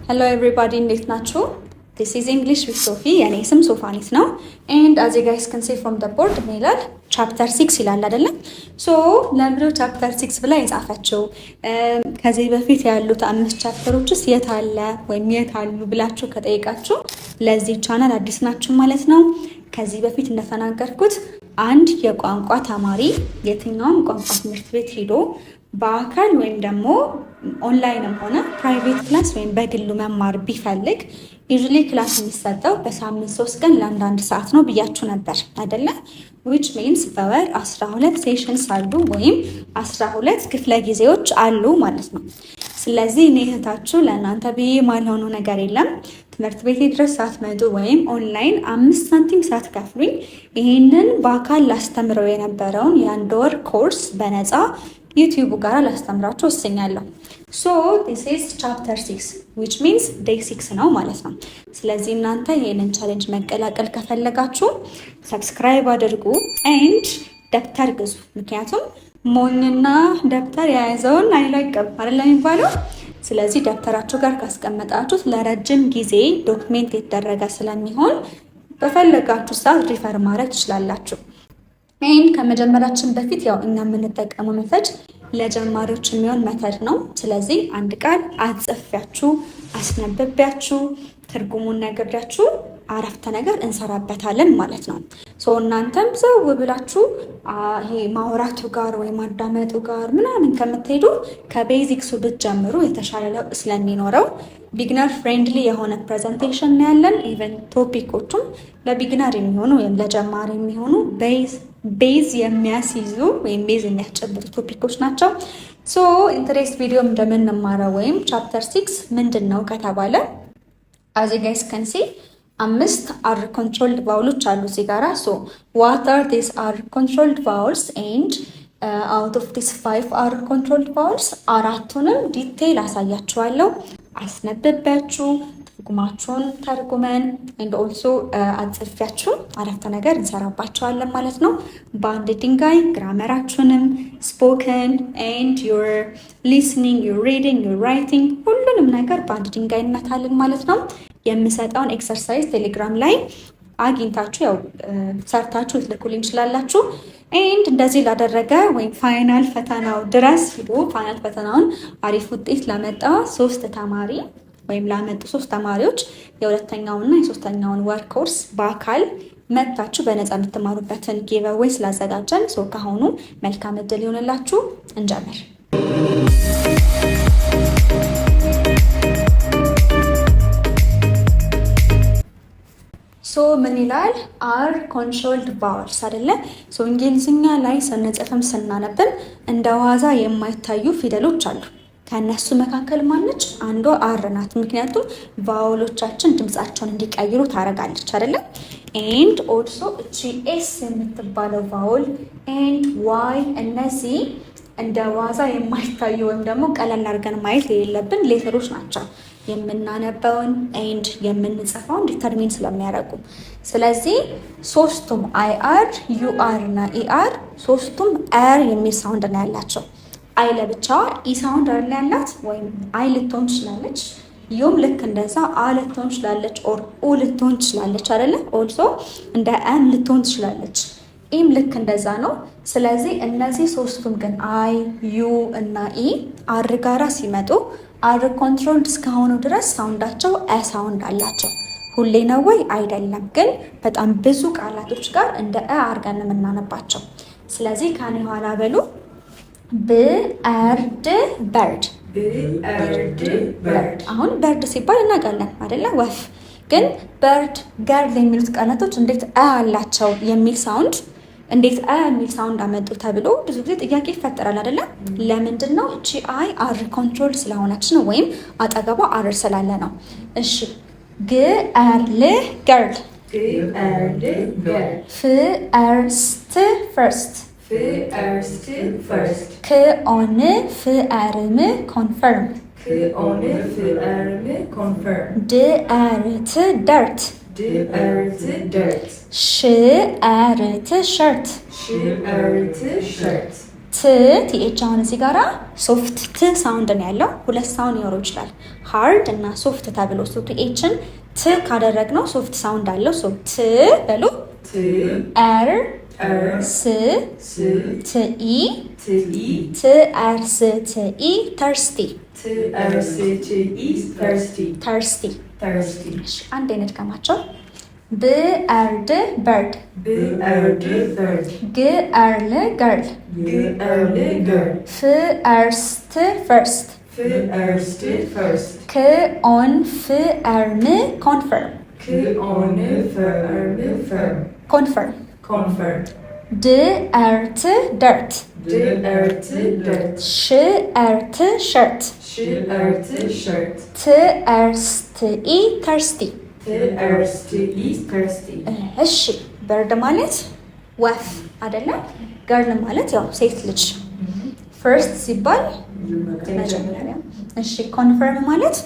Hello everybody, እንዴት ናችሁ? This is English with Sophie. የኔ ስም ሶፋኒት ነው. And as you guys can see from the board ምን ይላል? Chapter 6 ይላል አይደለ? So ለምንድነው Chapter 6 ብላ የጻፈችው? ከዚህ በፊት ያሉት 5 ቻፕተሮችስ የት አለ ወይም የት አሉ ብላችሁ ከጠየቃችሁ ለዚህ ቻናል አዲስ ናችሁ ማለት ነው። ከዚህ በፊት እንደተናገርኩት አንድ የቋንቋ ተማሪ የትኛውም ቋንቋ ትምህርት ቤት ሄዶ በአካል ወይም ደግሞ ኦንላይንም ሆነ ፕራይቬት ክላስ ወይም በግሉ መማር ቢፈልግ ዩዥሊ ክላስ የሚሰጠው በሳምንት 3 ቀን ለአንዳንድ ሰዓት ነው ብያችሁ ነበር አይደለ? which means በወር 12 ሴሽንስ አሉ ወይም 12 ክፍለ ጊዜዎች አሉ ማለት ነው። ስለዚህ እኔ እህታችሁ ለእናንተ ብዬ ማልሆነው ነገር የለም። ትምህርት ቤት ድረስ ሳትመጡ ወይም ኦንላይን 5 ሳንቲም ሳትከፍሉኝ ይሄንን በአካል ላስተምረው የነበረውን የአንድ ወር ኮርስ በነፃ ዩቲዩብ ጋር ላስተምራችሁ ወስኛለሁ። So this is chapter 6 which means day 6 ነው ማለት ነው። ስለዚህ እናንተ ይሄንን ቻሌንጅ መቀላቀል ከፈለጋችሁ ሰብስክራይብ አድርጉ and ደብተር ግዙ። ምክንያቱም ሞኝና ደብተር የያዘውን አይለቅም አይደል የሚባለው። ስለዚህ ደብተራችሁ ጋር ካስቀመጣችሁት ለረጅም ጊዜ ዶክሜንት የተደረገ ስለሚሆን በፈለጋችሁ ሰዓት ሪፈር ማድረግ ትችላላችሁ። ይህን ከመጀመራችን በፊት ያው እኛ የምንጠቀመው ሜተድ ለጀማሪዎች የሚሆን ሜተድ ነው። ስለዚህ አንድ ቃል አጽፌያችሁ አስነብቤያችሁ ትርጉሙን ነግሬያችሁ አረፍተ ነገር እንሰራበታለን ማለት ነው። ሶ እናንተም ዘው ብላችሁ ይሄ ማውራቱ ጋር ወይ ማዳመጡ ጋር ምናምን ከምትሄዱ ከቤዚክሱ ብትጀምሩ የተሻለ ለውጥ ስለሚኖረው ቢግነር ፍሬንድሊ የሆነ ፕሬዘንቴሽን ነው ያለን። ኢቨን ቶፒኮቹም ለቢግነር የሚሆኑ ወይም ለጀማሪ የሚሆኑ ቤዝ የሚያስይዙ ወይም ቤዝ የሚያስጨብጡ ቶፒኮች ናቸው። ሶ ኢንትሬስት ቪዲዮ እንደምንማረው ወይም ቻፕተር 6 ምንድን ነው ከተባለ as you guys can see 5 are controlled vowels አሉ እዚህ ጋራ። ሶ what are these are controlled vowels and out of these 5 are controlled vowels አራቱንም ዲቴይል አሳያችኋለሁ። አስነብቤያችሁ ትርጉማቸውን ተርጉመን and also አጽፌያችሁ አረፍተ ነገር እንሰራባቸዋለን ማለት ነው። በአንድ ድንጋይ ግራመራችሁንም spoken and your listening, your reading, your writing ሁሉንም ነገር በአንድ ድንጋይ እንመታለን ማለት ነው። የምሰጠውን ኤክሰርሳይዝ ቴሌግራም ላይ አግኝታችሁ ያው ሰርታችሁ ልትልኩልኝ ትችላላችሁ። ኤንድ እንደዚህ ላደረገ ወይም ፋይናል ፈተናው ድረስ ሂዱ። ፋይናል ፈተናውን አሪፍ ውጤት ላመጣ 3 ተማሪ ወይም ላመጡ 3 ተማሪዎች የሁለተኛውንና የሶስተኛውን ወር ኮርስ በአካል መጥታችሁ በነፃ የምትማሩበትን ጊቭአዌይ ስላዘጋጀን ሶ ካሁኑ መልካም እድል ይሆንላችሁ። እንጀምር። ሶ ምን ይላል? are controlled vowels አይደለ? ሶ እንግሊዝኛ ላይ ስንጽፍም ስናነብም እንደ ዋዛ የማይታዩ ፊደሎች አሉ። ከነሱ መካከል ማነች? አንዷ አር ናት። ምክንያቱም ቫውሎቻችን ድምጻቸውን እንዲቀይሩ ታረጋለች አይደለ? and also እቺ ኤስ የምትባለው ቫውል and y እነዚህ እንደ ዋዛ የማይታዩ ወይም ደግሞ ቀለል አድርገን ማየት የሌለብን ሌተሮች ናቸው። የምናነበውን ኤንድ የምንጽፈውን ዲተርሚን ስለሚያደርጉ ስለዚህ ሶስቱም አይአር ዩአር እና ኢአር ሶስቱም አር የሚል ሳውንድ ነው ያላቸው። አይ ለብቻዋ ኢ ሳውንድ አይደል ያላት ወይም አይ ልትሆን ትችላለች። ዩም ልክ እንደዛ አ ልትሆን ትችላለች ኦር ኡ ልትሆን ትችላለች አይደለ? ኦልሶ እንደ አም ልትሆን ትችላለች። ኢም ልክ እንደዛ ነው። ስለዚህ እነዚህ ሶስቱም ግን አይ ዩ እና ኢ አር ጋራ ሲመጡ አር ኮንትሮልድ እስከሆኑ ድረስ ሳውንዳቸው አ ሳውንድ አላቸው። ሁሌ ነው ወይ? አይደለም። ግን በጣም ብዙ ቃላቶች ጋር እንደ አ አርገን የምናነባቸው። ስለዚህ ከኔ ኋላ በሉ ብርድ በርድ በርድ። አሁን በርድ ሲባል እናውቃለን አይደለ? ወፍ። ግን በርድ ገርል የሚሉት ቃላቶች እንዴት አ አላቸው የሚል ሳውንድ እንዴት አ የሚል ሳውንድ አመጡ ተብሎ ብዙ ጊዜ ጥያቄ ይፈጠራል አይደለ? ለምንድን ነው? እቺ አይ አር ኮንትሮል ስለሆነች ነው ወይም አጠገቧ አር ስላለ ነው። እሺ ግርል ገርል ፍርስት ፈርስት ክኦን ፍርም ኮንፈርም ድርት ደርት ሽርት ሸርት ቲኤች አሁን እዚህ ጋራ ሶፍት ት ሳውንድ ነው ያለው። ሁለት ሳውንድ ሊኖረው ይችላል፣ ሃርድ እና ሶፍት ተብሎ። ቲኤችን ት ካደረግነው ሶፍት ሳውንድ አለው። ት በሉ ኤር ስ ትኢ ትአርስ ትኢ ተርስቲ ተርስቲ። አንድ አይነት ከማቸው ብአርድ በርድ ግአርል ገርል ፍአርስት ፈርስት ክኦን ፍአርም ኮንፈርም ድአርት ደርት ሽአርት ሸርት ትአርስትኢ ተርስቲ። እሺ በርድ ማለት ወፍ አይደለም። ገርል ማለት ያው ሴት ልጅ ፈርስት ሲባል መጀመሪያ። እሺ ኮንፈርም ማለት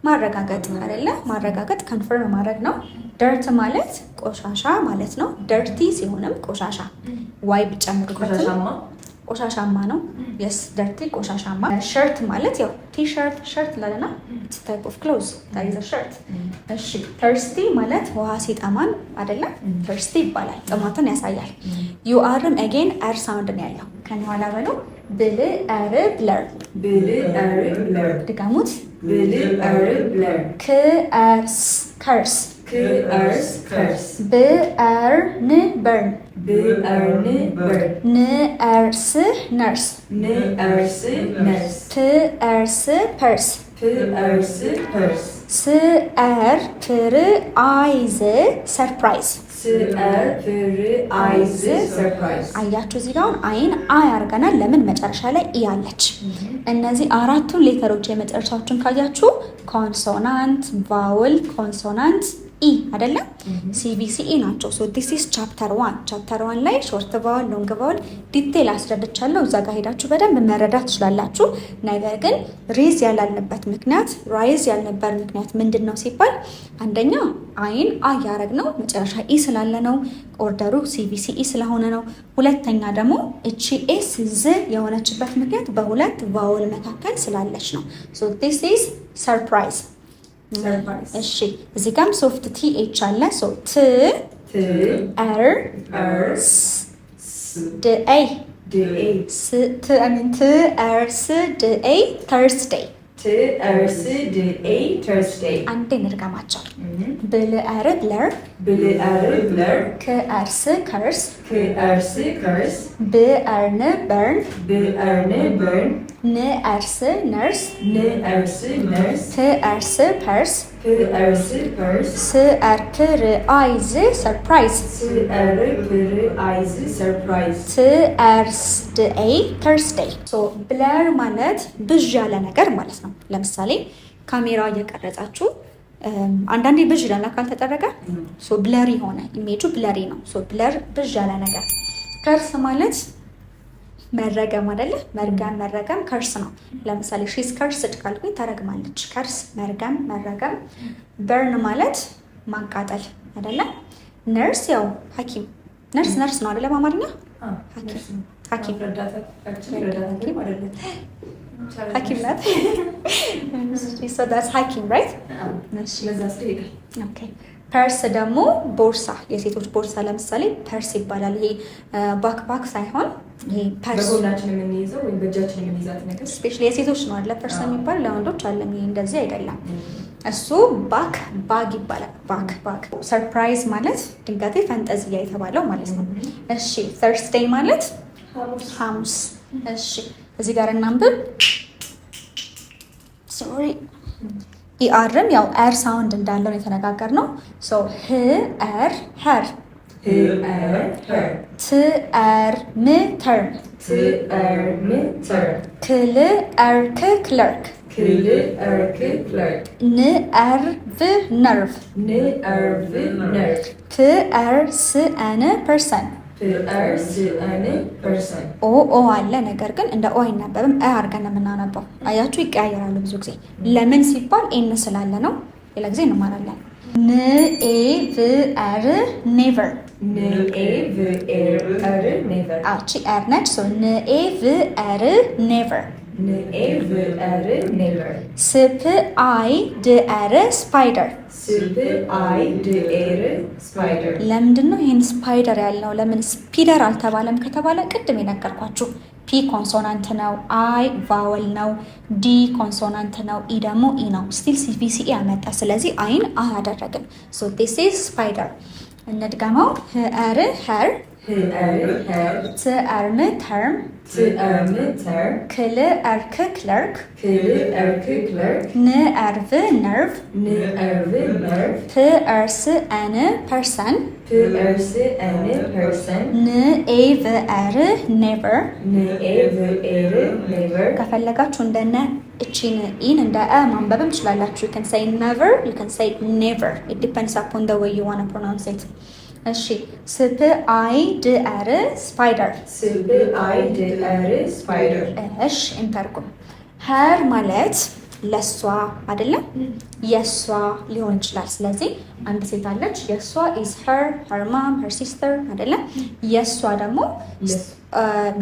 ማረጋገጥ አይደለ? ማረጋገጥ ኮንፈርም ማድረግ ነው። ደርት ማለት ቆሻሻ ማለት ነው። ደርቲ ሲሆንም ቆሻሻ ዋይ ብጨምሩበት ቆሻሻማ ነው። የስ ደርቲ ቆሻሻማ። ሸርት ማለት ያው ቲሸርት ሸርት ላለና ኢትስ ታይፕ ኦፍ ክሎዝ ዳት ኢዝ አ ሸርት። እሺ ተርስቲ ማለት ውሃ ሲጠማን አይደለ? ተርስቲ ይባላል። ጥማትን ያሳያል። ዩ አርም አጌን አር ሳውንድ ነው ያለው። ከኋላ በሉ ብል አር ብለር ድጋሙት ክአርስ ከርስ ብአርን በርን ንአርስ ነርስ ትአርስ ፐርስ ስአር ፕርአይዝ ሰርፕራይዝ። አያችሁ እዚህ ጋር አይን አይ አድርገናል። ለምን መጨረሻ ላይ ኢ አለች። እነዚህ አራቱን ሌተሮች የመጨረሻዎችን ካያችሁ ኮንሶናንት፣ ቫውል፣ ኮንሶናንት ኢ አይደለም ሲቢሲኢ ናቸው። ሶ ዲስ ኢዝ ቻፕተር 1። ቻፕተር 1 ላይ ሾርት ቫውል፣ ሎንግ ቫውል ዲቴል አስረድቻለሁ። እዛ ጋር ሄዳችሁ በደንብ መረዳት ትችላላችሁ። ነገር ግን ሬዝ ያላልንበት ምክንያት ራይዝ ያልነበር ምክንያት ምንድን ነው ሲባል አንደኛ አይን አይ ያደረግነው መጨረሻ ኢ ስላለ ነው። ኦርደሩ ሲቢሲኢ ስለሆነ ነው። ሁለተኛ ደግሞ እቺ ኤስ ዝ የሆነችበት ምክንያት በሁለት ቫውል መካከል ስላለች ነው። ሶ ዲስ ኢዝ ሰርፕራይዝ። እሺ እዚህ ጋርም ሶፍት ቲ ኤች አለ። ሶ ት አር ስ ድ ኤ ት አር ስ ድ ኤ ተርስዴይ አንዴ እንድገማቸው። ብልአር ብለር ክአርስ ከርስ ብአርን በርን ንአርስ ነርስ ትአርስ ፐርስ ስአርፕርአይዝ ሰርፕራይዝ ትአርስድኤይ ተርስዴይ። ብለር ማለት ብዥ ያለ ነገር ማለት ነው። ለምሳሌ ካሜራ እየቀረጻችሁ አንዳንዴ ብዥ ይላል ካልተጠረገ። ብለሪ ሆነ ኢሜጁ ብለሪ ነው። ብለር ብዥ ያለ ነገር። ከርስ ማለት መረገም አይደለ? መረገም ከርስ ነው። ለምሳሌ ሺስ ከርስድ ካልኩኝ ተረግማለች። ከርስ መርገም፣ መረገም። በርን ማለት ማቃጠል አይደለ? ነርስ ያው ሐኪም ነርስ ነው አይደለ? በአማርኛ ሐኪም ናት። so that's ሐኪም right? ኦኬ ፐርስ ደግሞ ቦርሳ፣ የሴቶች ቦርሳ ለምሳሌ ፐርስ ይባላል። ይሄ ባክፓክ ሳይሆን ይሄ ፐርስ በጎናችን የምንይዘው ወይ በእጃችን የምንይዛት ነገር ስፔሻሊ የሴቶች ነው አይደል? ፐርስ የሚባል ለወንዶች አለም። ይሄ እንደዚህ አይደለም። እሱ ባግ ይባላል። ባክ ሰርፕራይዝ ማለት ድንገቴ ፈንጠዝያ የተባለው ማለት ነው። እሺ ተርስዴይ ማለት ሐሙስ። እሺ እዚህ ጋር እናንብብ። ሶሪ ኢአርም ያው ኤር ሳውንድ እንዳለው የተነጋገርነው። ሶ ህ ኤር ሄር ትኤር ም ተርም ክል ኤርክ ክለርክ ንኤርቭ ነርቭ ትኤርስአን ፐርሰን ኦ አለ። ነገር ግን እንደ ኦ አይነበብም። አድርገን የምናነባው አያችሁ፣ ይቀያየራሉ ብዙ ጊዜ። ለምን ሲባል ኤን ስላለ ነው። ሌላ ጊዜ እንማራለን። never never never እቺ ኤር ነች ሶ never never spider spider ለምንድን ነው ይሄን ስፓይደር ያልነው? ለምን ስፒደር አልተባለም ከተባለ ቅድም የነገርኳችሁ ፒ ኮንሶናንት ነው፣ አይ ቫወል ነው፣ ዲ ኮንሶናንት ነው፣ ኢ ደግሞ ኢ ነው። ስቲል ሲቪሲኢ ያመጣ ስለዚህ አይን አያደረግም። ሶ ዲስ ኢዝ ስፓይደር። እንድገመው her term clerk nerve person never ከፈለጋችሁ እንደነ እቺን ኢን እንደ ማንበብም ትችላላችሁ። you can say never, you can say never, it depends upon the way you want to pronounce it. እሺ spider እሺ እንተርጉም። her ማለት ለሷ አይደለም የሷ ሊሆን ይችላል። ስለዚህ አንድ ሴት አለች የሷ is her mom, her sister አይደለም። የሷ ደግሞ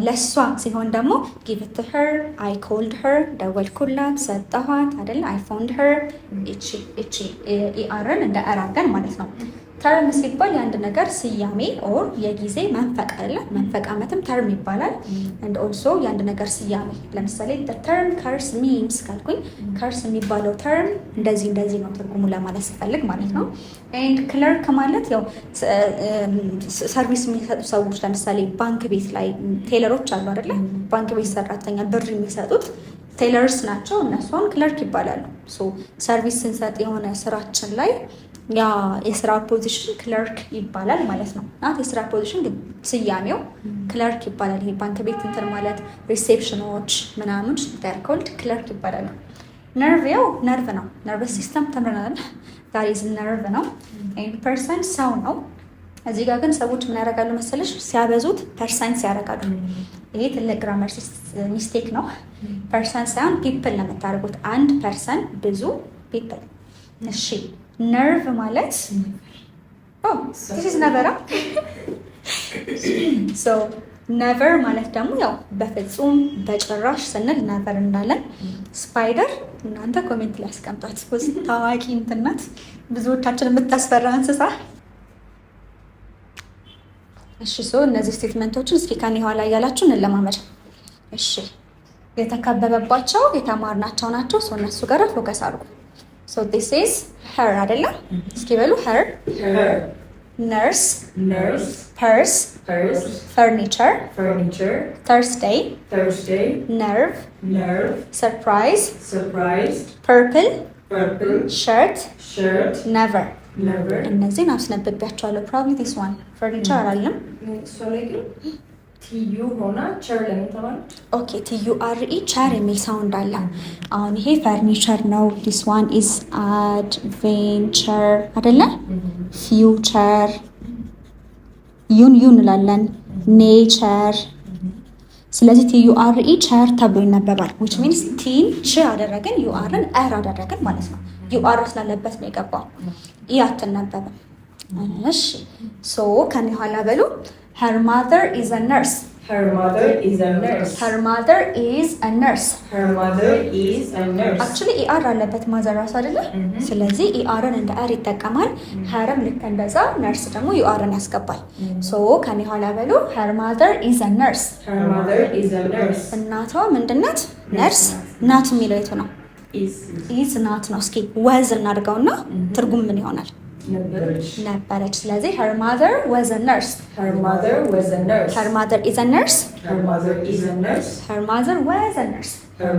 ለሷ ሲሆን ደግሞ give it to her, I called her ደወልኩላት፣ ሰጠኋት አይደለም። I found her እቺ ኢአርን እንደ አራገን ማለት ነው። ተርም ሲባል የአንድ ነገር ስያሜ ኦር የጊዜ መንፈቅ አለ። መንፈቅ ዓመትም ተርም ይባላል። and also የአንድ ነገር ስያሜ ለምሳሌ the term curse means ካልኩኝ curse የሚባለው ተርም እንደዚህ ነው ትርጉሙ ለማለት ሲፈልግ ማለት ነው። and clerk ማለት ያው ሰርቪስ የሚሰጡ ሰዎች ለምሳሌ ባንክ ቤት ላይ ቴለሮች አሉ አይደለ? ባንክ ቤት ሰራተኛ ብር የሚሰጡት ቴለርስ ናቸው። እነሱን ክለርክ ይባላሉ። ሶ ሰርቪስ ስንሰጥ የሆነ ስራችን ላይ ያ የስራ ፖዚሽን ክለርክ ይባላል ማለት ነው። ናት የስራ ፖዚሽን ግን ስያሜው ክለርክ ይባላል። ይሄ ባንክ ቤት እንትን ማለት ሪሴፕሽኖች ምናምን ኮልድ ክለርክ ይባላሉ። ነርቭ ያው ነርቭ ነው። ነርቭስ ሲስተም ተምረናል። ዛሬ ነርቭ ነው። ኤንድ ፐርሰን ሰው ነው። እዚህ ጋር ግን ሰዎች ምን ያደርጋሉ መሰለሽ? ሲያበዙት ፐርሰንስ ያደርጋሉ። ይሄ ትልቅ ግራመር ሚስቴክ ነው። ፐርሰን ሳይሆን ፒፕል ነው የምታደርጉት። አንድ ፐርሰን ብዙ ፒፕል። እሺ ነርቭ ማለት ነበራ ነቨር ማለት ደግሞ ያው በፍጹም በጭራሽ ስንል ነቨር እንዳለን። ስፓይደር እናንተ ኮሜንት ላይ አስቀምጧት። ታዋቂ እንትን ናት፣ ብዙዎቻችን የምታስፈራ እንስሳ። እሺ እነዚህ ስቴትመንቶችን እስኪ ከኔ ኋላ እያላችሁ እንለማመድ። እሺ የተከበበባቸው የተማርናቸው ናቸው። እነሱ ጋር ፎከስ አድርጉ። So this is her አይደለም? እስኪ በሉ her nurse purse furniture Thursday nerve surprise purple shirt never እነዚህን አስነብቤያቸዋለሁ። probably this one furniture አይደለም? ቲዩ ሆና ቸር ለምን ተባለች? ኦኬ ቲዩ አር ኢ ቸር የሚል ሳውንድ አለ። አሁን ይሄ ፈርኒቸር ነው። this one is adventure አይደለ? future ዩን እንላለን። nature ስለዚህ ቲዩ አር ኢ ቸር ተብሎ ይነበባል። which means ቲን ች አደረግን ዩ አርን አር አደረግን ማለት ነው። ዩ አር ስላለበት ነው የገባው። ኢ አትነበብም። እሺ ከኔ ኋላ በሉ her mother is a nurse actually er አለበት ማዘር ራሱ አይደለ? ስለዚህ erን እንደ er ይጠቀማል። herም ልክ እንደዛ ነርስ ደግሞ erን ያስገባል። ከኔ ኋላ በሉ her mother is a nurse እናቷ ምንድናት? ነርስ ናት የሚለው የቱ ነው? is ናት ነው። እስኪ was እናድርገውና ትርጉም ምን ይሆናል? ነበረች። ስለዚህ her mother was a nurse her mother is a nurse her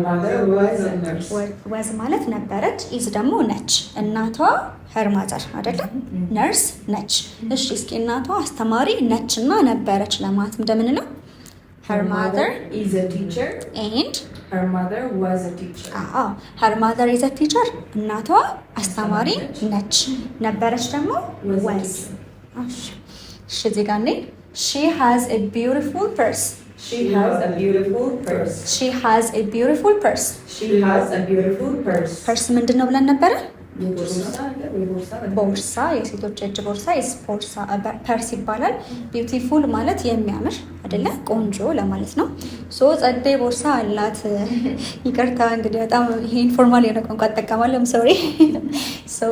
mother was ማለት ነበረች። is ደግሞ ነች። እናቷ her mother አይደለም? ነርስ ነች። እሺ እስኪ እናቷ አስተማሪ ነች እና ነበረች ለማለት እንደምንለው her mother is a teacher and her mother was a teacher her mother is a teacher እናቷ አስተማሪ ነች፣ ነበረች ደግሞ was እሺ እዚህ ጋር ነኝ። she has a beautiful purse purse ምንድን ነው ብለን ነበረ? ቦርሳ የሴቶች እጅ ቦርሳ ቦርሳ ፐርስ ይባላል። ቢዩቲፉል ማለት የሚያምር አይደለ? ቆንጆ ለማለት ነው። ሶ ጸደይ ቦርሳ አላት። ይቅርታ እንግዲህ በጣም ይሄ ኢንፎርማል የሆነ ቋንቋ እጠቀማለሁ። ሶሪ። ሶ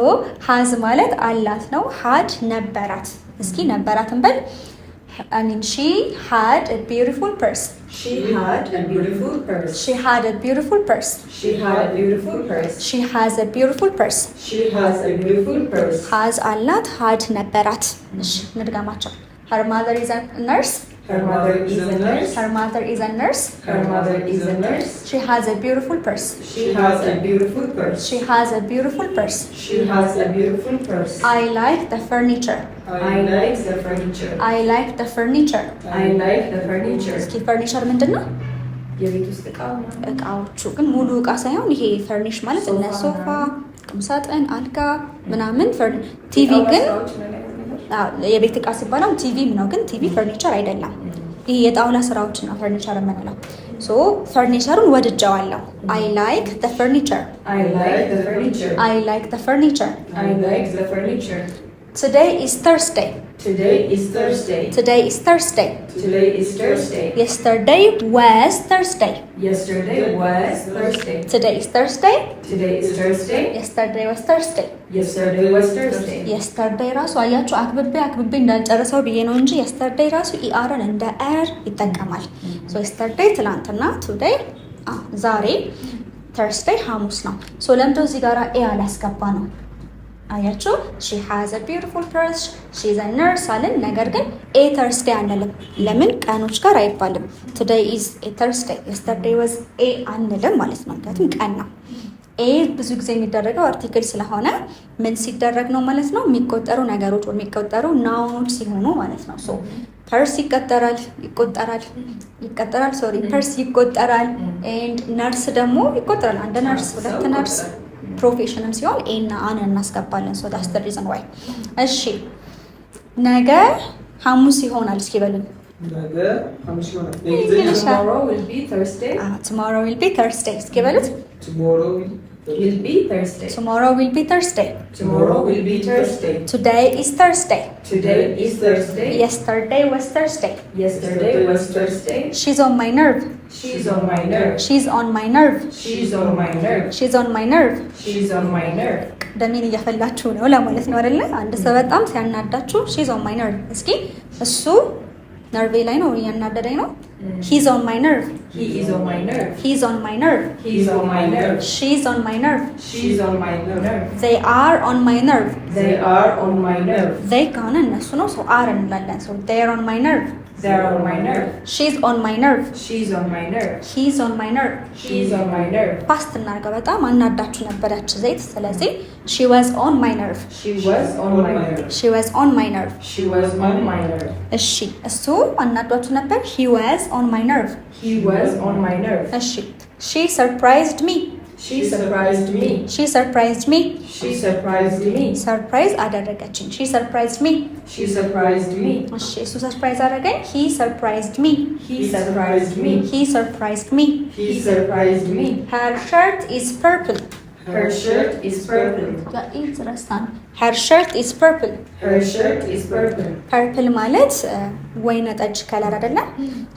ሃዝ ማለት አላት ነው። ሃድ ነበራት። እስኪ ነበራት እንበል። I mean, she had a beautiful purse. She had a beautiful purse. She had a beautiful purse. She had a beautiful purse. She has a beautiful purse. She has a beautiful purse. Has አላት had ነበራት። እሺ እንድገማቸው። Her mother is a nurse. Her mother is a nurse. Her mother is a nurse. Her mother is a nurse. She has a beautiful purse. She has a beautiful purse. She has a beautiful purse. She has a beautiful purse. I like the furniture. I like the furniture. I like the furniture. I like the furniture. እስኪ ፈርኒቸር ምንድን ነው? የቤት ውስጥ እቃ ነው። እቃዎቹ ግን ሙሉ እቃ ሳይሆን ይሄ ፈርኒሽ ማለት እነ ሶፋ፣ ቁምሳጥን፣ አልጋ ምናምን ቲቪ ግን የቤት እቃ ሲባለው ቲቪም ነው። ግን ቲቪ ፈርኒቸር አይደለም። ይሄ የጣውላ ስራዎች ነው ፈርኒቸር የምንለው። ሶ ፈርኒቸሩን ወድጀዋለሁ። I like the furniture. I like the furniture. I like the furniture. I like the furniture. Today is Thursday. Today is Thursday. Today is Thursday. Today is Thursday. Yesterday was Thursday. Yesterday was Thursday. Today is Thursday. Today is Thursday. Yesterday was Thursday. Yesterday was Thursday. Yesterday ራሱ አያችሁ አክብቤ እንዳልጨርሰው ብዬ ነው እንጂ yesterday ራሱ ኢአርን እንደ ኤር ይጠቀማል። ሶ yesterday ትላንትና፣ today ዛሬ፣ Thursday ሐሙስ ነው። ሶ ለምንድነው እዚህ ጋር ኤ አላስገባ ነው? አያችሁ she has a beautiful purse, she is a nurse አለን። ነገር ግን a Thursday አንልም። ለምን? ቀኖች ጋር አይባልም። today is a Thursday, yesterday was a አንልም ማለት ነው። ምክንያቱም ቀን ነው። a ብዙ ጊዜ የሚደረገው አርቲክል ስለሆነ ምን ሲደረግ ነው ማለት ነው? የሚቆጠሩ ነገሮች ወይ የሚቆጠሩ ናውኖች ሲሆኑ ማለት ነው። ሶ ፐርስ ይቆጠራል ሶሪ ፐርስ ይቆጠራል። ኤንድ ነርስ ደግሞ ይቆጠራል። አንድ ነርስ፣ ሁለት ነርስ ፕሮፌሽንም ሲሆን ኤ እና አን እናስገባለን። ሶ ዳስ ዘ ሪዝን ዋይ። እሺ ነገ ሐሙስ ይሆናል። እስኪ በሉን። ነገ ሐሙስ ይሆናል። Tomorrow will be Thursday. tomorrow will be Thursday። እስኪ በሉት። tomorrow will be Thursday. tomorrow will be Thursday. Tomorrow will be Thursday. Today is Thursday. Today is Thursday. Yesterday was Thursday. Yesterday was Thursday. She's on my nerve. She's on my nerve. She's on my nerve. She's on my nerve. She's on my nerve. She's on my nerve. ደሜን እያፈላችሁ ነው ለማለት ነው አይደለ? አንድ ሰው በጣም ሲያናዳችሁ she's on my nerve። እስኪ እሱ ነርቬ ላይ ነው እያናደደኝ ነው። he's on my nerve. He is on my nerve. he's on my nerve. He's on my nerve. she's on my nerve. She's on my nerve. they are on my nerve. They are on my nerve. they ከሆነ እነሱ ነው። ሶ are እንላለን። ሶ they are on my nerve. They are on my nerve. she's on my nerve. She's on my nerve. he's on my nerve. He's on my nerve. ፓስት እናድርገው። በጣም አናዳችሁ ነበር ያቺ ዘይት። ስለዚህ she was on my nerve. She was on my nerve. she was on my nerve. She was on my nerve. እሺ እሱ አናዷችሁ ነበር። he was on my nerve. He was on my nerve. እሺ she surprised me. She surprised me. she surprised me. She surprised me. surprise አደረገችኝ። she surprised me. She surprised me. እሺ እሱ ሰርፕራይዝ አደረገኝ። he surprised me. He surprised me. he surprised me. He surprised me. her shirt is purple. Her shirt is purple. her shirt is purple. Her shirt is purple. purple ማለት ወይነ ጠጅ ከለር አይደለም?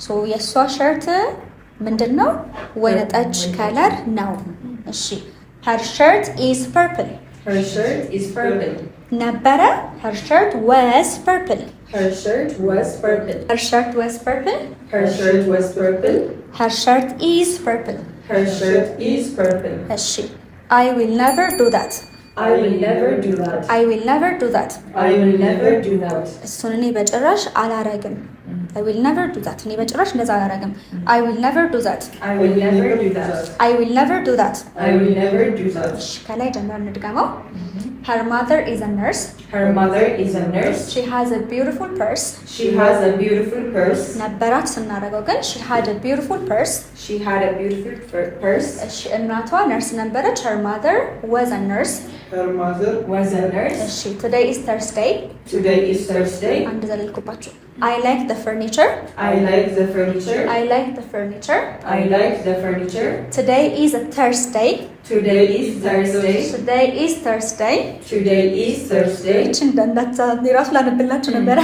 ሶ የሷ ሸርት ምንድነው? ወይነ ጠጅ ከለር ነው። እሺ her shirt is purple. Her shirt is purple. ነበረ her shirt was purple. Her shirt was purple. her shirt was purple. Her shirt was purple. her shirt is purple. Her shirt is purple. እሺ I will never do that. I will never do that. I will never do that. I will never do that. እሱን እኔ በጭራሽ አላረግም። I will never do that. እኔ በጭራሽ እንደዛ አላረግም። I will never do that. I will never do that. I will never do that. I will never do that. እሺ ከላይ ጀምረን እንድገመው። Her mother is a nurse. Her mother is a nurse. She has a beautiful purse. She has a beautiful purse. ነበራት ስናረገው ግን she had a beautiful purse. She had a beautiful purse. እሺ እናቷ ነርስ ነበረች። Her mother was a nurse. her mother Was a nurse. እሺ today is Thursday. Today is Thursday. አንድ ዘለልኩባችሁ። I like the furniture. I like the furniture. I like the furniture. I like the furniture. Today is a Thursday. Today is Thursday. Today is Thursday. Today is Thursday. ራሱ ላነብላችሁ ነበረ።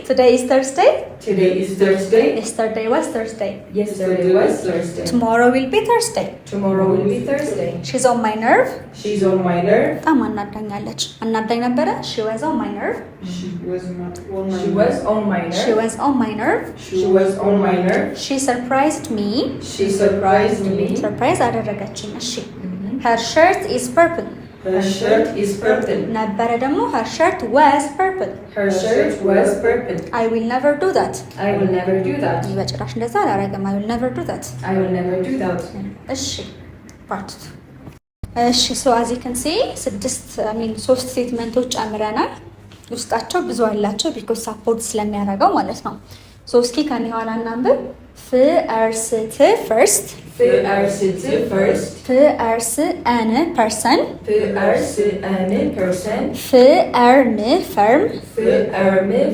Today is Thursday. Today is Thursday. Yesterday was Thursday. Yesterday was Thursday. Tomorrow will be Thursday. Tomorrow will be Thursday. She's on my nerve. She's on my nerve. በጣም አናዳኛለች። አናዳኝ ነበረ። She was on my nerve. She was on She was on my nerve. She was on my nerve. She was on my nerve. She surprised me. She surprised me. Surprise አደረገችኝ። እሺ Her shirt is purple. Her shirt is purple. ነበረ ደግሞ her shirt was purple. Her shirt was purple. I will never do that. I will never do that. በጭራሽ እንደዛ አላረገም። I will never do that. I will never do that. እሺ part 2 እሺ so as you can see ሶስት ስቴትመንቶች ጨምረናል። ውስጣቸው ብዙ አላቸው because support ስለሚያደርገው ማለት ነው። so እስኪ ከኔ ኋላ እናንብብ። ፍእርስት first. Först. ፍእርስ አነ person. Person. ፍእርን firm.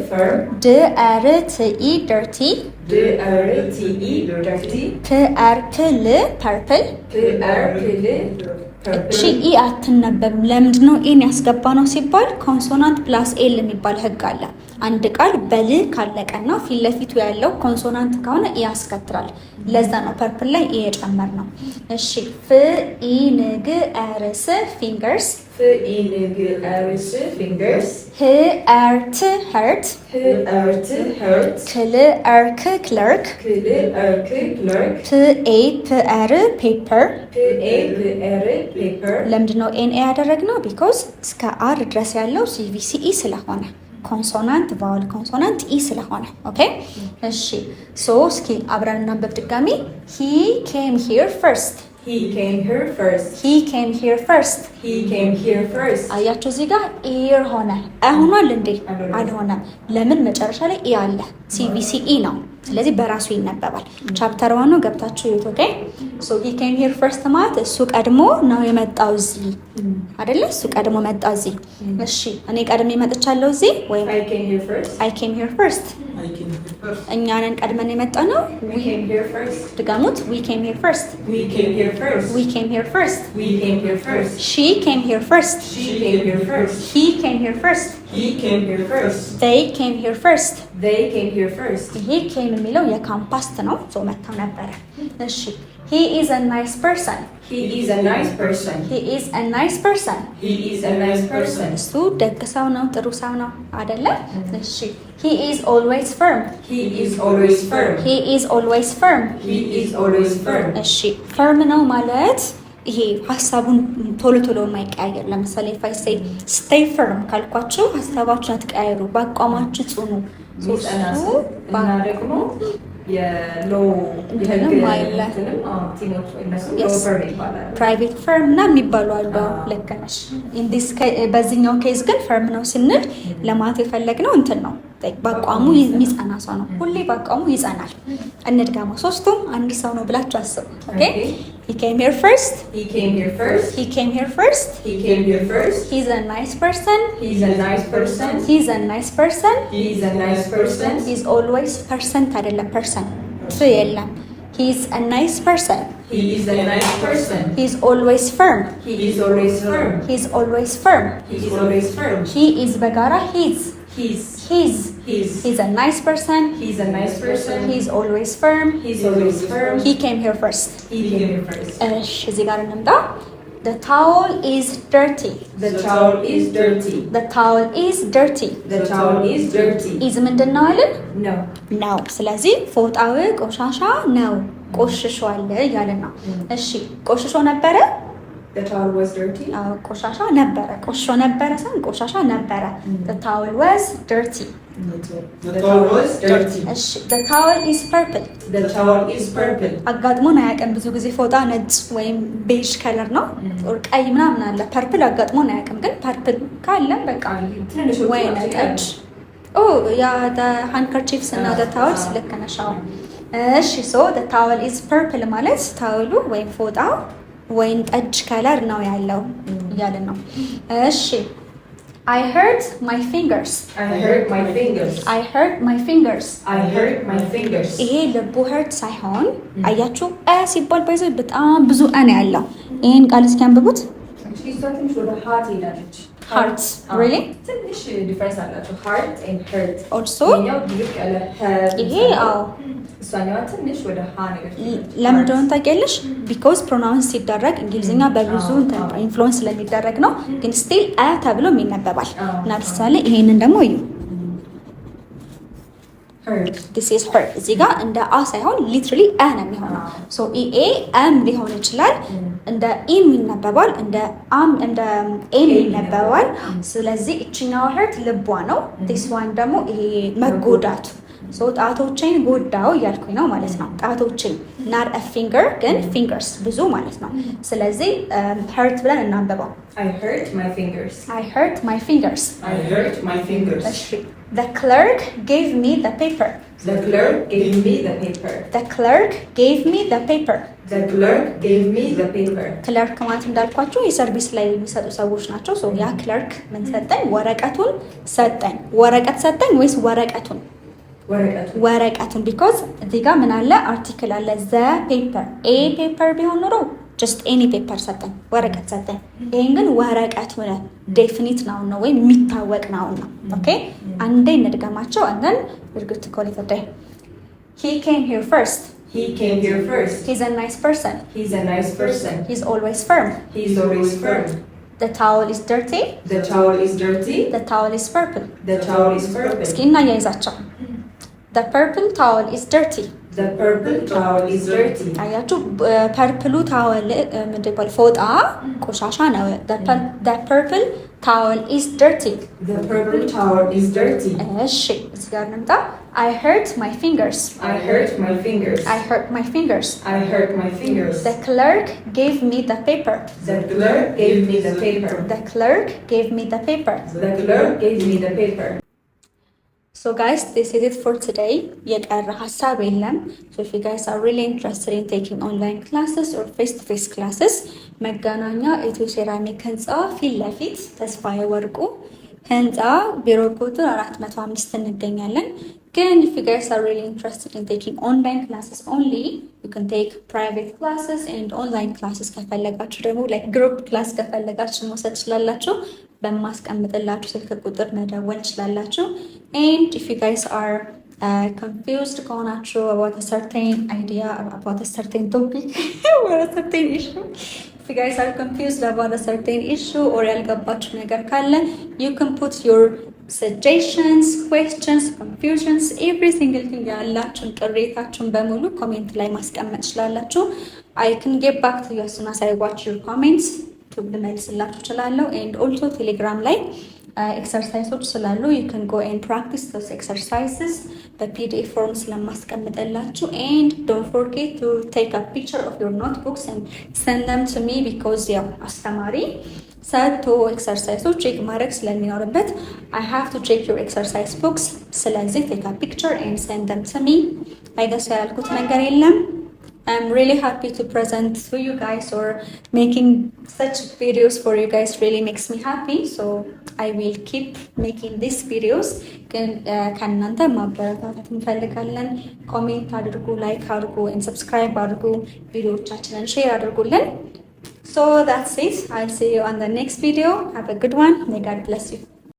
Firm. ድርትኢ dirty. Dirty. ፕርፕል purple. እቺ ኢ አትነበብም። ለምንድን ነው ኢን ያስገባ ነው ሲባል ኮንሶናንት ፕላስ ኤል የሚባል ህግ አለ። አንድ ቃል በል ካለቀና ፊት ለፊቱ ያለው ኮንሶናንት ከሆነ ኢ ያስከትላል። ለዛ ነው ፐርፕል ላይ ኢ የጨመር ነው። እሺ ፍኢንግ አርስ ፊንገርስ። Fingers. ህርት hurt. ክልርክ clerk. ፕር paper. Paper. ለምንድነው ኤን ኤ ያደረግነው? ቢኮዝ እስከ አር ድረስ ያለው ሲቪሲኢ ስለሆነ ኮንሶናንት ቫወል ኮንሶናንት ኢ ስለሆነ ኦኬ። እሺ ሶ እስኪ አብረን እናንብብ ድጋሚ። he came here first. He came here first. he came here first. He came here first. አያችሁ እዚህ ጋር ኤር ሆነ አሁኗል እንዴ? አልሆነም። ለምን? መጨረሻ ላይ ኢ አለ። ሲቪሲኢ ነው። ስለዚህ በራሱ ይነበባል። ቻፕተር 1 ነው ገብታችሁ ይሁት ኦኬ። ሶ he came here first ማለት እሱ ቀድሞ ነው የመጣው እዚህ አይደለ? እሱ ቀድሞ መጣ እዚህ። እሺ እኔ ቀድሜ መጥቻለሁ እዚህ ወይ I came here first. I came here first. እኛ ነን ቀድመን የመጣ ነው። We came here first. ድጋሙት we came here first. We came here first. we came here first. We came here first. she came here first. She came here first. he came here first. He came here first. they came here first. They came here first. ይሄ came የሚለው የካምፓስት ነው። ሶ መጣው ነበረ። እሺ he is a nice person. He is a nice person. he is a nice person. He is a nice person. እሱ ደግ ሰው ነው፣ ጥሩ ሰው ነው አይደለ? እሺ he is always firm. He is always firm. he is always firm. He is always firm. እሺ firm ነው ማለት ይሄ ሀሳቡን ቶሎ ቶሎ የማይቀያየር። ለምሳሌ ፋይሴ stay firm ካልኳችሁ ሀሳባችሁን አትቀያየሩ፣ በአቋማችሁ ጽኑ። እና ደግሞ የሎ ፕራይቬት ፈርም እና የሚባሉ አሉ። ልክ ነሽ። በዚህኛው ኬዝ ግን ፈርም ነው ስንል ለማለት የፈለግነው እንትን ነው፣ በአቋሙ የሚጸና ሰው ነው። ሁሌ በአቋሙ ይጸናል። እንድጋማ ሶስቱም አንድ ሰው ነው ብላችሁ አስቡ። ኦኬ he came here first. He came here first. he came here first. He came here first. he's a nice person. He's a nice person. he's a nice person. He's a nice person. he's always percent አይደለም person እሱ የለም። he's a nice person. He is a nice person. he's always firm. He is always firm. he's always firm. He is always firm. he is በጋራ he's a nice person. He's a nice person. he's always firm. He's always firm. he came here first. He came here first. እሺ እዚህ ጋር እንምጣ። the towel is dirty. The towel is dirty. the towel is dirty. The towel is dirty. is ምንድን ነው አይደል? No. ነው። ስለዚህ ፎጣው ቆሻሻ ነው፣ ቆሽሿል እያለን ነው። እሺ ቆሽሾ ነበረ? The towel was dirty. ቆሻሻ ነበረ። ቆሽሾ ነበረ ሳይሆን ቆሻሻ ነበረ። the towel was dirty. The towel was dirty. እሺ the towel is purple. The towel is purple. አጋጥሞን አያውቅም። ብዙ ጊዜ ፎጣ ነጭ ወይም ቤዥ ከለር ነው፣ ቀይ ምናምን አለ። ፐርፕል አጋጥሞን አያውቅም። ግን ፐርፕል ካለ በቃ ወይ ነጭ ያ ሃንከርቺፍስ እና ታወልስ ልክ ነሽ። እሺ ሶ the towel is purple ማለት ታወሉ ወይም ፎጣው ወይን ጠጅ ከለር ነው ያለው እያለን ነው። እሺ I hurt my fingers. I hurt my fingers. I hurt my fingers. I hurt my fingers. ይሄ ልቡ hurt ሳይሆን አያችሁ ሲባል ባይዘ በጣም ብዙ አን ያለው ይሄን ቃል እስኪ አንብቡት። Actually እሷ ትንሽ ወደ heart ሄዳለች። Heart really ትንሽ ዲፈረንስ አላቸው heart and hurt also ይሄኛው ድርቅ ያለ heart ይሄ አዎ እሷኛዋ ትንሽ ወደ ሀ ነገር ለምንድነው ታውቂያለሽ? ቢኮዝ ፕሮናውንስ ሲደረግ እንግሊዝኛ በብዙ ኢንፍሉዌንስ ስለሚደረግ ነው። ግን ስቲል አ ተብሎ ይነበባል። እና ለምሳሌ ይሄንን ደግሞ እዩ this is hurt እዚህ ጋር እንደ አ ሳይሆን ሊትራሊ አ ነው የሚሆነው። ሶ ኤ አም ሊሆን ይችላል፣ እንደ ኢም ይነበባል፣ እንደ አም እንደ ኤም ይነበባል። ስለዚህ እቺኛው hurt ልቧ ነው። this one ደግሞ ይሄ መጎዳቱ ሶ ጣቶቼን ጎዳው እያልኩኝ ነው ማለት ነው። ጣቶቼን not a finger ግን fingers ብዙ ማለት ነው። ስለዚህ hurt ብለን እናንበባው። I hurt my fingers. I hurt my fingers. I hurt my fingers. እሺ the clerk gave me the paper. The clerk gave me the paper. The clerk gave me the paper. The clerk gave me the paper. ክለርክ ማለት እንዳልኳችሁ የሰርቪስ ላይ የሚሰጡ ሰዎች ናቸው። ሶ ያ ክለርክ ምን ሰጠኝ? ወረቀቱን ሰጠኝ። ወረቀት ሰጠኝ ወይስ ወረቀቱን? ወረቀቱን ቢኮዝ እዚህ ጋር ምን አለ? አርቲክል አለ ዘ ፔፐር። ኤ ፔፐር ቢሆን ኖሮ ጀስት ኤኒ ፔፐር ሰጠኝ፣ ወረቀት ሰጠኝ። ይሄን ግን ወረቀቱ ነው፣ ዴፊኒት ናውን ነው ወይም የሚታወቅ ናውን ነው። ኦኬ አንዴ እንድገማቸው and then we're good to call it a day. He came here first. He came here first. He's a nice person. He's a nice person. He's always firm. He's always firm. The towel is dirty. The towel is dirty. The towel is purple. The towel is purple. እስኪ እናያይዛቸው። The purple towel is dirty. The purple towel is dirty. አያችሁ ፐርፕሉ ታወል ምንድን ይባላል? ፎጣ ቆሻሻ ነው። The purple towel is dirty. The purple towel is dirty. እሺ እዚህ ጋር እንምጣ። I hurt my fingers. I hurt my fingers. I hurt my fingers. I hurt my fingers. The clerk gave me the paper. The clerk gave me the paper. The clerk gave me the paper. The clerk gave me the paper. So guys, this is it for today. የቀረ ሀሳብ የለም። So if you guys are really interested in taking online classes or face-to-face classes መገናኛ ኢትዮ ሴራሚክ ህንፃ ፊት ለፊት ተስፋዬ ወርቁ ህንፃ ቢሮ ቁጥር 405 እንገኛለን። ግን if you guys are really interested in taking online classes only, you can take private classes and online classes ከፈለጋችሁ ደግሞ like group class ከፈለጋችሁ መውሰድ ትችላላችሁ። በማስቀምጥላችሁ ስልክ ቁጥር መደወል ትችላላችሁ። And if you guys are confused ከሆናችሁ about a certain idea, about a certain topic, or a certain issue, if you guys are confused about a certain issue or ያልገባችሁ ነገር ካለ you can put your suggestions, questions, confusions, every single thing ያላችሁን ቅሬታችሁን በሙሉ ኮሜንት ላይ ማስቀመጥ ትችላላችሁ። I can get back to you as soon as I watch your comments. ልመልስላችሁ እችላለሁ። and also ቴሌግራም ላይ ኤክሰርሳይሶች ስላሉ you can go and practice those exercises በፒዲኤፍ ፎርም ስለማስቀምጥላችሁ and don't forget to take a picture of your notebooks and send them to me because ያው አስተማሪ ሰጥቶ ኤክሰርሳይሶች ቼክ ማድረግ ስለሚኖርበት I have to check your exercise books። ስለዚህ take a picture and send them to me። አይገሱ ያልኩት ነገር የለም። I'm really happy to present to you guys, or making such videos for you guys really makes me happy. So I will keep making these videos. ከእናንተ ማበረታታት እንፈልጋለን። ኮሜንት አድርጉ፣ ላይክ አድርጉ፣ and subscribe አድርጉ፣ ቪዲዮዎቻችንን ሼር አድርጉልን። So that's it. I'll see you on the next video. Have a good one. May God bless you.